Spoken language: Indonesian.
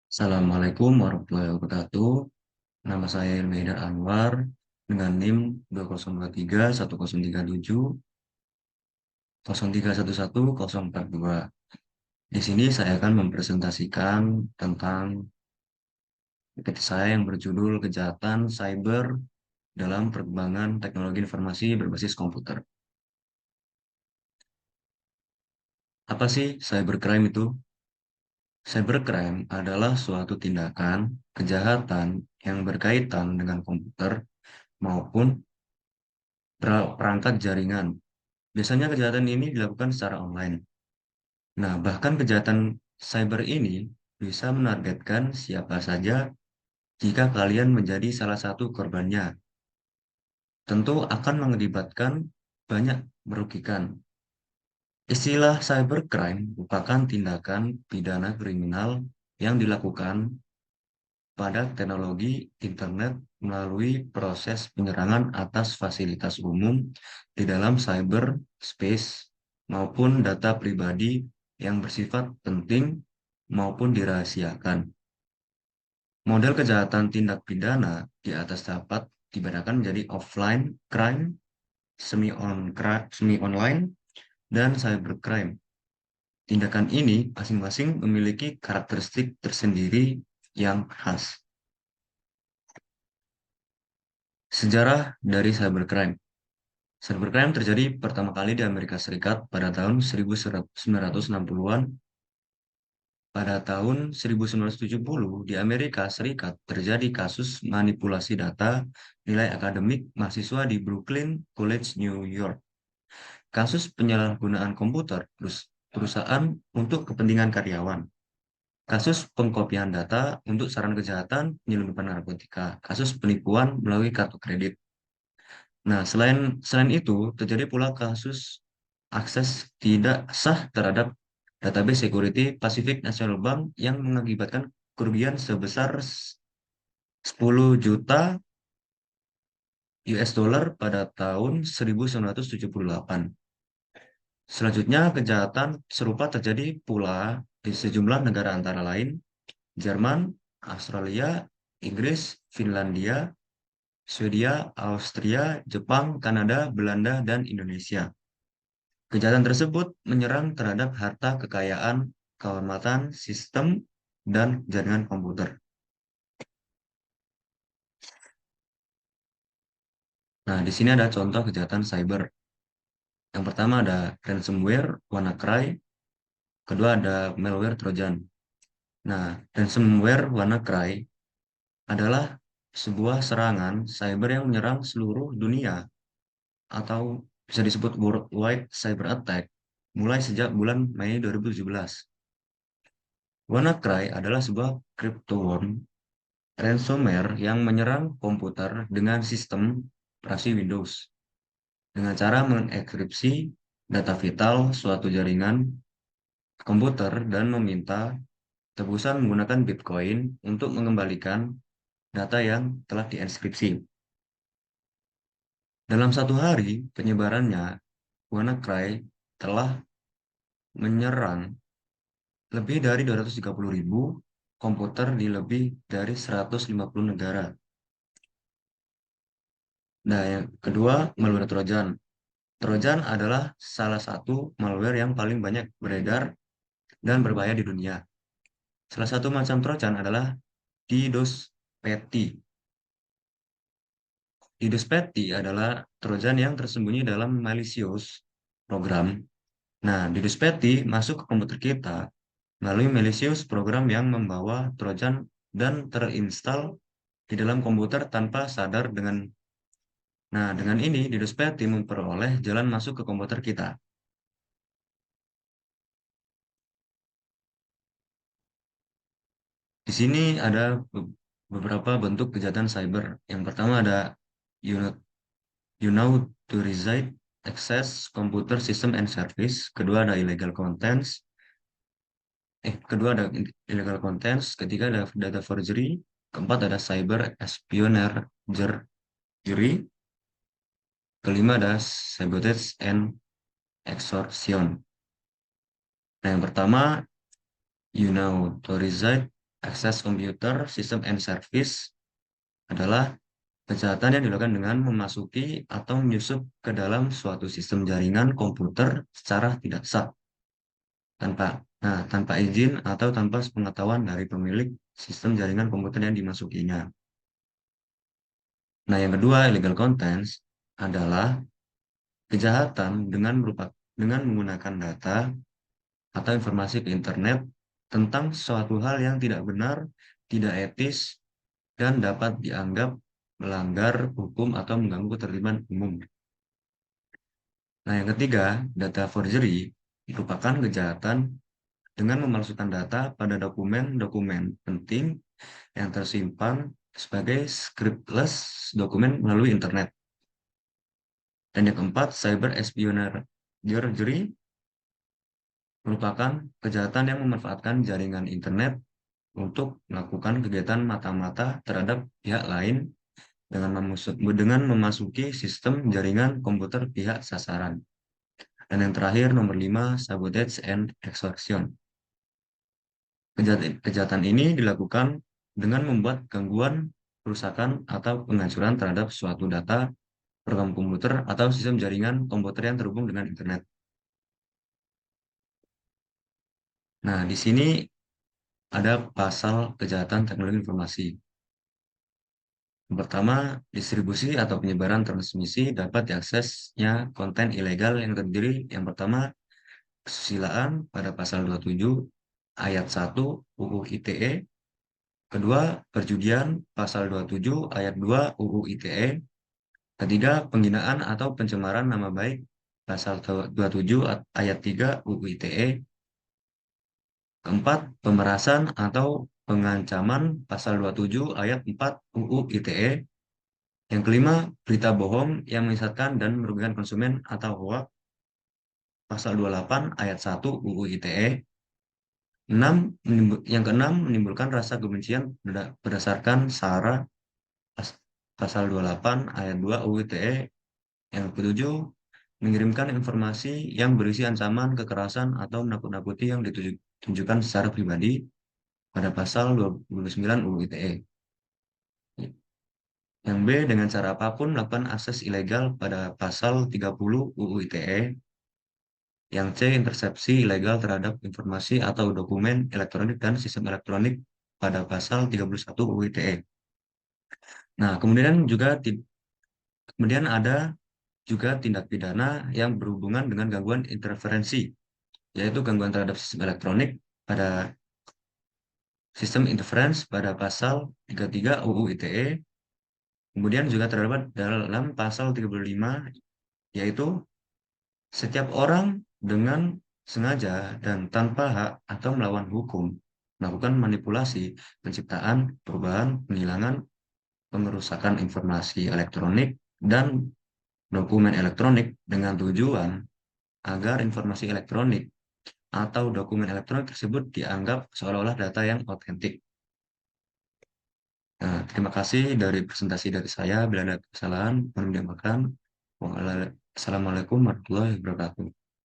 Assalamualaikum warahmatullahi wabarakatuh. Nama saya Ilmahidar Anwar dengan NIM 2023 10370311042. Di sini saya akan mempresentasikan tentang PPT saya yang berjudul Kejahatan Cyber dalam Perkembangan Teknologi Informasi Berbasis Komputer. Apa sih cybercrime itu? Cybercrime adalah suatu tindakan kejahatan yang berkaitan dengan komputer maupun perangkat jaringan. Biasanya kejahatan ini dilakukan secara online. Nah, bahkan kejahatan cyber ini bisa menargetkan siapa saja jika kalian menjadi salah satu korbannya. Tentu akan mengakibatkan banyak merugikan. Istilah cybercrime merupakan tindakan pidana kriminal yang dilakukan pada teknologi internet melalui proses penyerangan atas fasilitas umum di dalam cyberspace maupun data pribadi yang bersifat penting maupun dirahasiakan. Model kejahatan tindak pidana di atas dapat dibedakan menjadi offline crime, semi-online, dan cybercrime. Tindakan ini masing-masing memiliki karakteristik tersendiri yang khas. Sejarah dari cybercrime. Cybercrime terjadi pertama kali di Amerika Serikat pada tahun 1960-an. Pada tahun 1970, di Amerika Serikat terjadi kasus manipulasi data nilai akademik mahasiswa di Brooklyn College, New York. Kasus penyalahgunaan komputer perusahaan untuk kepentingan karyawan. Kasus pengkopian data untuk saran kejahatan penyelundupan narkotika. Kasus penipuan melalui kartu kredit. Nah, selain itu, terjadi pula kasus akses tidak sah terhadap database security Pacific National Bank yang mengakibatkan kerugian sebesar 10 juta US dollar pada tahun 1978. Selanjutnya, kejahatan serupa terjadi pula di sejumlah negara antara lain Jerman, Australia, Inggris, Finlandia, Swedia, Austria, Jepang, Kanada, Belanda, dan Indonesia. Kejahatan tersebut menyerang terhadap harta kekayaan, kehormatan, sistem, dan jaringan komputer. Nah, di sini ada contoh kejahatan cyber. Yang pertama ada ransomware, WannaCry. Kedua ada malware Trojan. Nah, ransomware WannaCry adalah sebuah serangan cyber yang menyerang seluruh dunia atau bisa disebut worldwide cyber attack mulai sejak bulan Mei 2017. WannaCry adalah sebuah cryptworm ransomware yang menyerang komputer dengan sistem operasi Windows dengan cara mengenkripsi data vital suatu jaringan komputer dan meminta tebusan menggunakan Bitcoin untuk mengembalikan data yang telah dienkripsi. Dalam satu hari penyebarannya, WannaCry telah menyerang lebih dari 230.000 komputer di lebih dari 150 negara. Nah, yang kedua, malware Trojan. Trojan adalah salah satu malware yang paling banyak beredar dan berbahaya di dunia. Salah satu macam Trojan adalah DDoS Petty. DDoS Petty adalah Trojan yang tersembunyi dalam malicious program. Nah, DDoS Petty masuk ke komputer kita melalui malicious program yang membawa Trojan dan terinstall di dalam komputer tanpa sadar dengan ini DDoS Petty memperoleh jalan masuk ke komputer kita. Di sini ada beberapa bentuk kejahatan cyber. Yang pertama ada unit unauthorized access computer system and service. Kedua ada illegal contents. Kedua ada illegal contents. Ketiga ada data forgery. Keempat ada cyber espionage. Kelima ada sabotage and extortion. Nah, yang pertama unauthorized access computer system and service adalah kejahatan yang dilakukan dengan memasuki atau menyusup ke dalam suatu sistem jaringan komputer secara tidak sah, tanpa izin atau tanpa sepengetahuan dari pemilik sistem jaringan komputer yang dimasukinya. Nah, yang kedua, illegal contents adalah kejahatan dengan menggunakan data atau informasi ke internet tentang suatu hal yang tidak benar, tidak etis, dan dapat dianggap melanggar hukum atau mengganggu ketertiban umum. Nah, yang ketiga, data forgery merupakan kejahatan dengan memalsukan data pada dokumen-dokumen penting yang tersimpan sebagai scriptless dokumen melalui internet. Dan yang keempat, cyber espionage merupakan kejahatan yang memanfaatkan jaringan internet untuk melakukan kegiatan mata-mata terhadap pihak lain dengan memasuki sistem jaringan komputer pihak sasaran. Dan yang terakhir, nomor 5, sabotage and extortion. Kejahatan ini dilakukan dengan membuat gangguan, kerusakan, atau penghancuran terhadap suatu data, program komputer, atau sistem jaringan komputer yang terhubung dengan internet. Nah, di sini ada pasal kejahatan teknologi informasi. Yang pertama, distribusi atau penyebaran transmisi dapat diaksesnya konten ilegal yang terdiri yang pertama, kesusilaan pada pasal 27 ayat 1 UU ITE. Kedua, perjudian pasal 27 ayat 2 UU ITE. Ketiga, penghinaan atau pencemaran nama baik pasal 27 ayat 3 UU ITE. Keempat, pemerasan atau pengancaman pasal 27 ayat 4 UU ITE. Yang kelima, berita bohong yang menyesatkan dan merugikan konsumen atau hoax pasal 28 ayat 1 UU ITE. Yang keenam, menimbulkan rasa kebencian berdasarkan SARA pasal 28 ayat 2 UU ITE. Yang ketujuh, mengirimkan informasi yang berisi ancaman, kekerasan, atau menakut-nakuti yang ditunjukkan secara pribadi pada pasal 29 UU ITE. Yang B, dengan cara apapun melakukan akses ilegal pada pasal 30 UU ITE. Yang C, intersepsi ilegal terhadap informasi atau dokumen elektronik dan sistem elektronik pada pasal 31 UU ITE. Nah, kemudian ada juga tindak pidana yang berhubungan dengan gangguan interferensi, yaitu gangguan terhadap sistem elektronik pada sistem interference pada pasal 33 UU ITE. Kemudian juga terdapat dalam pasal 35, yaitu setiap orang dengan sengaja dan tanpa hak atau melawan hukum melakukan manipulasi, penciptaan, perubahan, penghilangan, pengerusakan informasi elektronik, dan dokumen elektronik dengan tujuan agar informasi elektronik atau dokumen elektronik tersebut dianggap seolah-olah data yang otentik. Nah, terima kasih dari presentasi dari saya. Bila ada kesalahan, mohon dimaafkan. Wassalamualaikum warahmatullahi wabarakatuh.